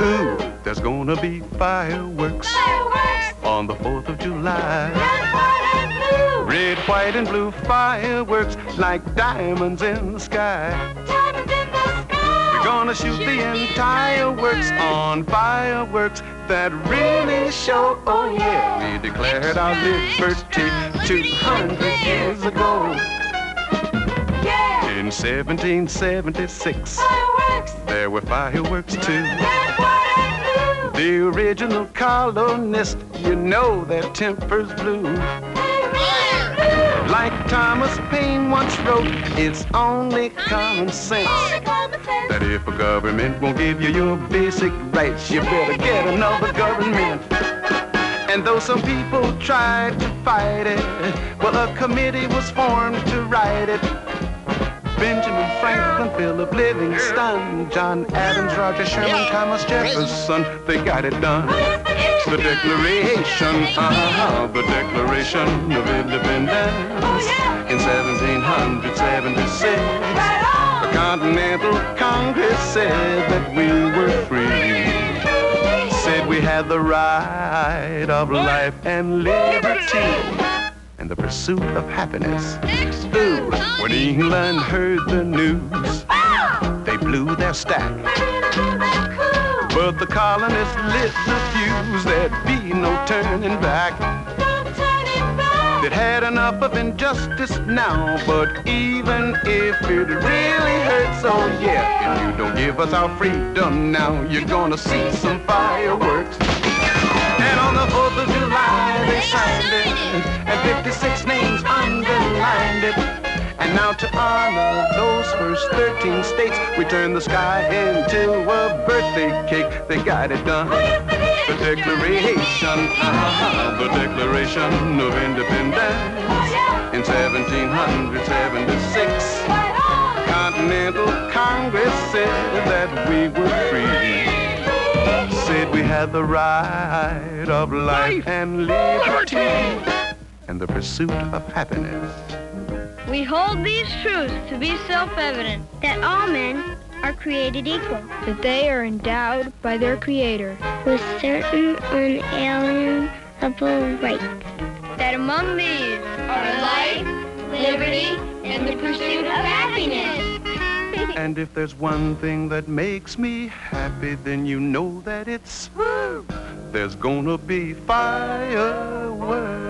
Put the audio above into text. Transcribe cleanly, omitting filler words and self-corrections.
Ooh, there's gonna be fireworks on the 4th of July. Red, white, and blue fireworks like diamonds in the sky. We're gonna shoot the entire works on fireworks that really show, oh yeah, we declared our liberty 200 years ago. In 1776, there were fireworks too. The original colonists, you know their tempers blew. Like Thomas Paine once wrote, it's only common sense that if a government won't give you your basic rights, you better get another government. And though some people tried to fight it, well, a committee was formed to write it. Benjamin Franklin, Philip Livingston, John Adams, Roger Sherman, Thomas Jefferson, they got it done. The Declaration, the Declaration of Independence in 1776. The Continental Congress said that we were free. Said we had the right of life and liberty and the pursuit of happiness. Ooh, when England heard the news, they blew their stack. But the colonists lit the fuse, there'd be no turning back. They'd had enough of injustice now, but even if it really hurts, oh yeah, if you don't give us our freedom now, you're gonna see some fireworks. And on the 4th of July they signed it, and 56 names underlined it. And now to honor those first 13 states, we turn the sky into a birthday cake. They got it done. The Declaration, the Declaration of Independence in 1776. Continental Congress said that we were free. Said we had the right of life and liberty and the pursuit of happiness. We hold these truths to be self-evident, that all men are created equal, that they are endowed by their Creator with certain unalienable rights, that among these are life, liberty, and the pursuit of happiness. And if there's one thing that makes me happy, then you know that it's there's gonna be fireworks.